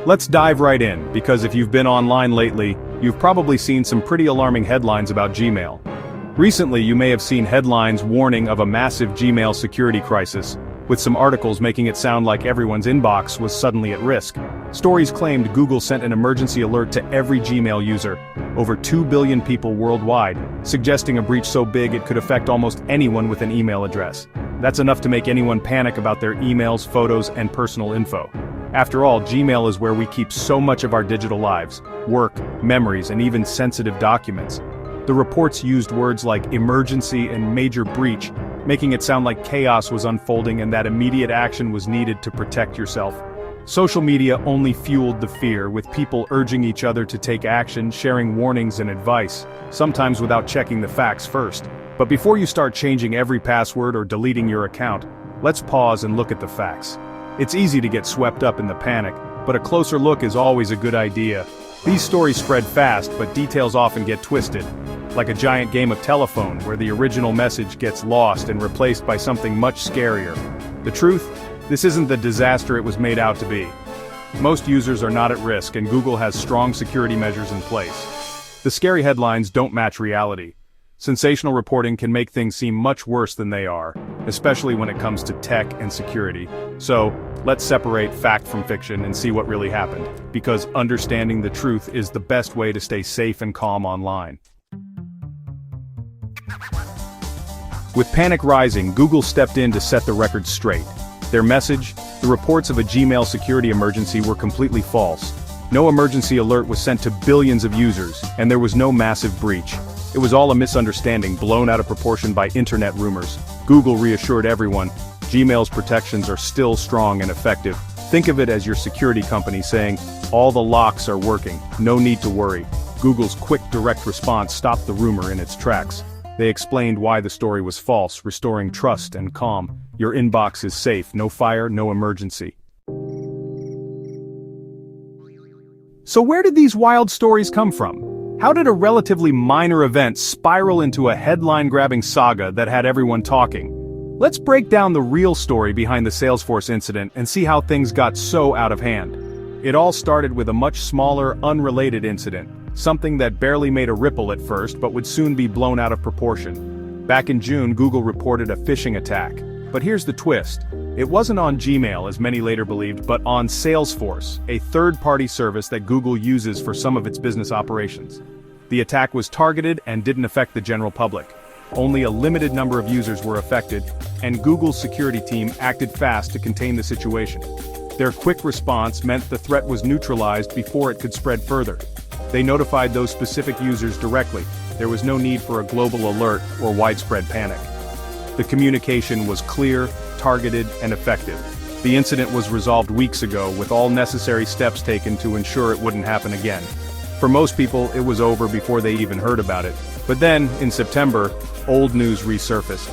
Let's dive right in, because if you've been online lately, you've probably seen some pretty alarming headlines about Gmail. Recently, you may have seen headlines warning of a massive Gmail security crisis, with some articles making it sound like everyone's inbox was suddenly at risk. Stories claimed Google sent an emergency alert to every Gmail user, over 2 billion people worldwide, suggesting a breach so big it could affect almost anyone with an email address. That's enough to make anyone panic about their emails, photos, and personal info. After all, Gmail is where we keep so much of our digital lives, work, memories, and even sensitive documents. The reports used words like emergency and major breach, making it sound like chaos was unfolding and that immediate action was needed to protect yourself. Social media only fueled the fear, with people urging each other to take action, sharing warnings and advice, sometimes without checking the facts first. But before you start changing every password or deleting your account, let's pause and look at the facts. It's easy to get swept up in the panic, but a closer look is always a good idea. These stories spread fast, but details often get twisted. Like a giant game of telephone where the original message gets lost and replaced by something much scarier. The truth? This isn't the disaster it was made out to be. Most users are not at risk, and Google has strong security measures in place. The scary headlines don't match reality. Sensational reporting can make things seem much worse than they are, especially when it comes to tech and security. So, let's separate fact from fiction and see what really happened, because understanding the truth is the best way to stay safe and calm online. With panic rising, Google stepped in to set the record straight. Their message, the reports of a Gmail security emergency, were completely false. No emergency alert was sent to billions of users, and there was no massive breach. It was all a misunderstanding blown out of proportion by internet rumors. Google reassured everyone, Gmail's protections are still strong and effective. Think of it as your security company saying, all the locks are working, no need to worry. Google's quick direct response stopped the rumor in its tracks. They explained why the story was false, restoring trust and calm. Your inbox is safe, no fire, no emergency. So where did these wild stories come from? How did a relatively minor event spiral into a headline-grabbing saga that had everyone talking? Let's break down the real story behind the Salesforce incident and see how things got so out of hand. It all started with a much smaller, unrelated incident, something that barely made a ripple at first but would soon be blown out of proportion. Back in June, Google reported a phishing attack. But here's the twist. It wasn't on Gmail, as many later believed, but on Salesforce, a third-party service that Google uses for some of its business operations. The attack was targeted and didn't affect the general public. Only a limited number of users were affected, and Google's security team acted fast to contain the situation. Their quick response meant the threat was neutralized before it could spread further. They notified those specific users directly. There was no need for a global alert or widespread panic. The communication was clear, targeted, and effective. The incident was resolved weeks ago, with all necessary steps taken to ensure it wouldn't happen again. For most people, it was over before they even heard about it. But then, in September, old news resurfaced.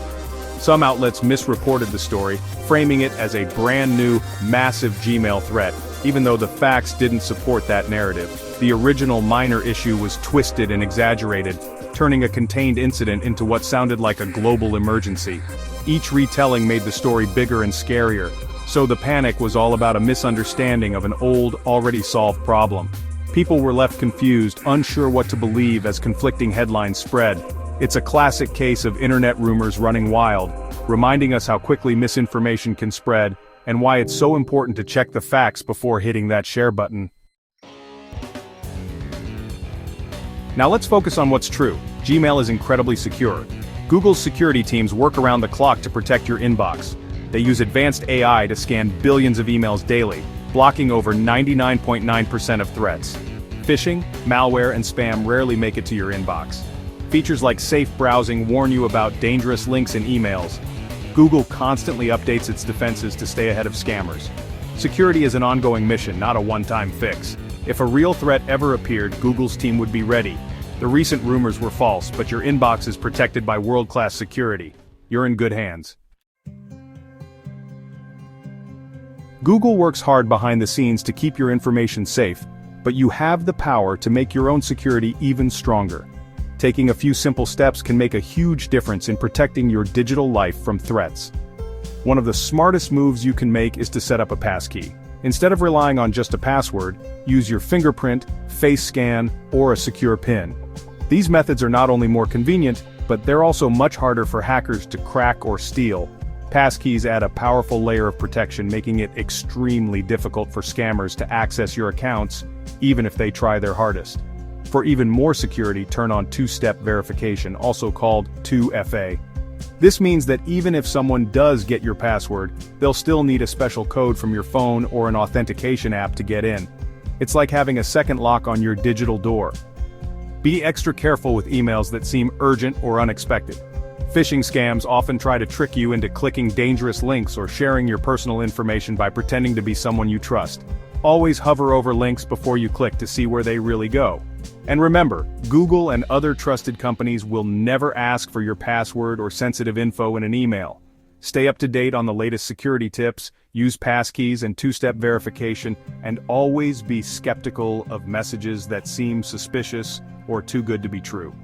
Some outlets misreported the story, framing it as a brand new, massive Gmail threat, even though the facts didn't support that narrative. The original minor issue was twisted and exaggerated, turning a contained incident into what sounded like a global emergency. Each retelling made the story bigger and scarier, so the panic was all about a misunderstanding of an old, already solved problem. People were left confused, unsure what to believe as conflicting headlines spread. It's a classic case of internet rumors running wild, reminding us how quickly misinformation can spread, and why it's so important to check the facts before hitting that share button. Now let's focus on what's true. Gmail is incredibly secure. Google's security teams work around the clock to protect your inbox. They use advanced AI to scan billions of emails daily, blocking over 99.9% of threats. Phishing, malware, and spam rarely make it to your inbox. Features like safe browsing warn you about dangerous links in emails. Google constantly updates its defenses to stay ahead of scammers. Security is an ongoing mission, not a one-time fix. If a real threat ever appeared, Google's team would be ready. The recent rumors were false, but your inbox is protected by world-class security. You're in good hands. Google works hard behind the scenes to keep your information safe, but you have the power to make your own security even stronger. Taking a few simple steps can make a huge difference in protecting your digital life from threats. One of the smartest moves you can make is to set up a passkey. Instead of relying on just a password, use your fingerprint, face scan, or a secure PIN. These methods are not only more convenient, but they're also much harder for hackers to crack or steal. Passkeys add a powerful layer of protection, making it extremely difficult for scammers to access your accounts, even if they try their hardest. For even more security, turn on two-step verification, also called 2FA. This means that even if someone does get your password, they'll still need a special code from your phone or an authentication app to get in. It's like having a second lock on your digital door. Be extra careful with emails that seem urgent or unexpected. Phishing scams often try to trick you into clicking dangerous links or sharing your personal information by pretending to be someone you trust. Always hover over links before you click to see where they really go. And remember, Google and other trusted companies will never ask for your password or sensitive info in an email. Stay up to date on the latest security tips, use passkeys and two-step verification, and always be skeptical of messages that seem suspicious or too good to be true.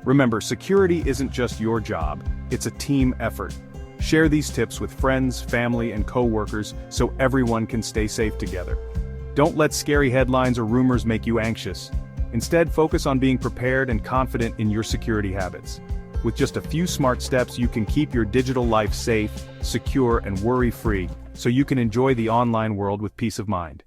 Remember, security isn't just your job, it's a team effort. Share these tips with friends, family, and co-workers so everyone can stay safe together. Don't let scary headlines or rumors make you anxious. Instead, focus on being prepared and confident in your security habits. With just a few smart steps, you can keep your digital life safe, secure, and worry-free, so you can enjoy the online world with peace of mind.